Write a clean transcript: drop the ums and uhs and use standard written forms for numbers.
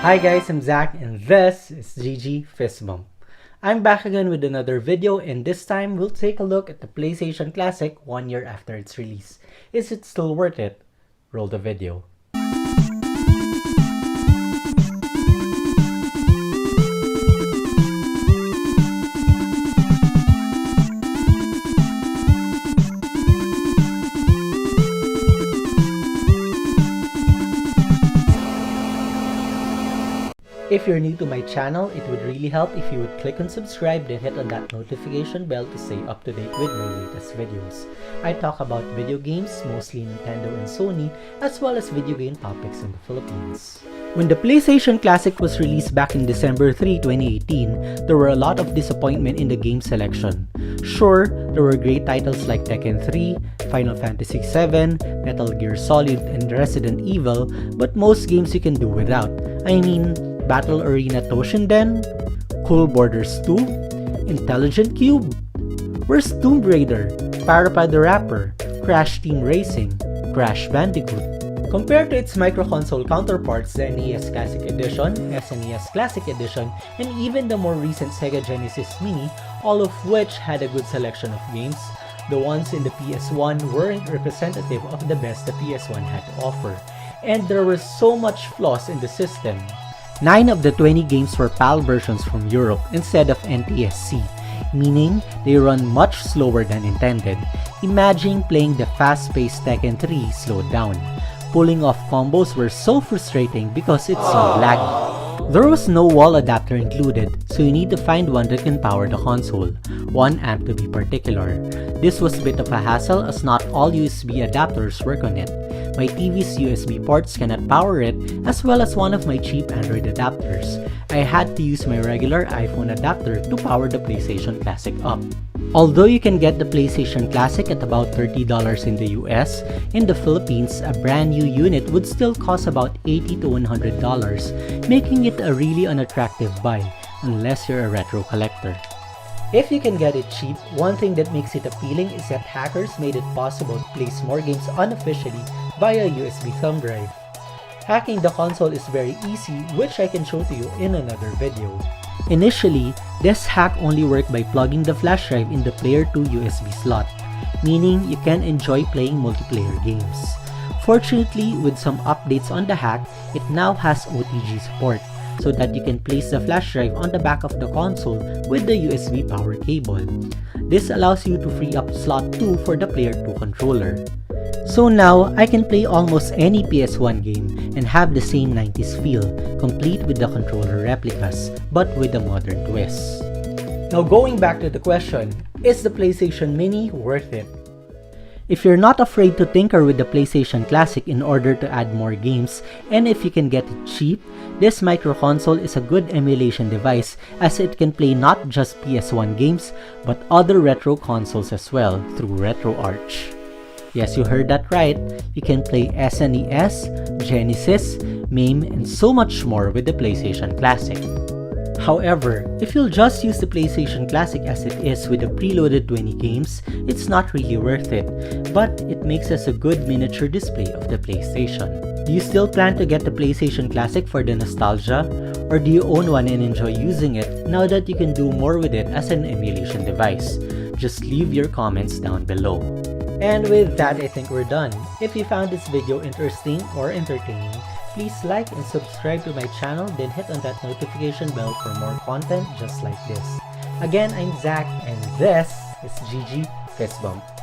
Hi guys, I'm Zach and this is GG Fistbump. I'm back again with another video and this time we'll take a look at the PlayStation Classic 1 year after its release. Is it still worth it? Roll the video. If you're new to my channel, it would really help if you would click on subscribe then hit on that notification bell to stay up to date with my latest videos. I talk about video games, mostly Nintendo and Sony, as well as video game topics in the Philippines. When the PlayStation Classic was released back in December 3, 2018, there were a lot of disappointment in the game selection. Sure, there were great titles like Tekken 3, Final Fantasy 7, Metal Gear Solid, and Resident Evil, but most games you can do without. I mean, Battle Arena Toshinden, Cool Borders 2, Intelligent Cube, Where's Tomb Raider, Parappa the Rapper, Crash Team Racing, Crash Bandicoot. Compared to its microconsole counterparts, the NES Classic Edition, SNES Classic Edition, and even the more recent Sega Genesis Mini, all of which had a good selection of games, the ones in the PS1 weren't representative of the best the PS1 had to offer, and there were so much flaws in the system. 9 of the 20 games were PAL versions from Europe instead of NTSC, meaning they run much slower than intended. Imagine playing the fast-paced Tekken 3 slowed down. Pulling off combos were so frustrating because it's so laggy. There was no wall adapter included, so you need to find one that can power the console, 1 amp to be particular. This was a bit of a hassle as not all USB adapters work on it. My TV's USB ports cannot power it, as well as one of my cheap Android adapters. I had to use my regular iPhone adapter to power the PlayStation Classic up. Although you can get the PlayStation Classic at about $30 in the US, in the Philippines, a brand new unit would still cost about $80 to $100, making it a really unattractive buy, unless you're a retro collector. If you can get it cheap, one thing that makes it appealing is that hackers made it possible to place more games unofficially via USB thumb drive. Hacking the console is very easy, which I can show to you in another video. Initially, this hack only worked by plugging the flash drive in the Player 2 USB slot, meaning you can enjoy playing multiplayer games. Fortunately, with some updates on the hack, it now has OTG support, so that you can place the flash drive on the back of the console with the USB power cable. This allows you to free up slot 2 for the Player 2 controller. So now, I can play almost any PS1 game and have the same 90s feel, complete with the controller replicas, but with a modern twist. Now going back to the question, is the PlayStation Mini worth it? If you're not afraid to tinker with the PlayStation Classic in order to add more games, and if you can get it cheap, this microconsole is a good emulation device as it can play not just PS1 games, but other retro consoles as well through RetroArch. Yes, you heard that right. You can play SNES, Genesis, MAME, and so much more with the PlayStation Classic. However, if you'll just use the PlayStation Classic as it is with the preloaded 20 games, it's not really worth it, but it makes us a good miniature display of the PlayStation. Do you still plan to get the PlayStation Classic for the nostalgia? Or do you own one and enjoy using it now that you can do more with it as an emulation device? Just leave your comments down below. And with that, I think we're done. If you found this video interesting or entertaining, please like and subscribe to my channel, then hit on that notification bell for more content just like this. Again, I'm Zach, and this is GG Fistbump.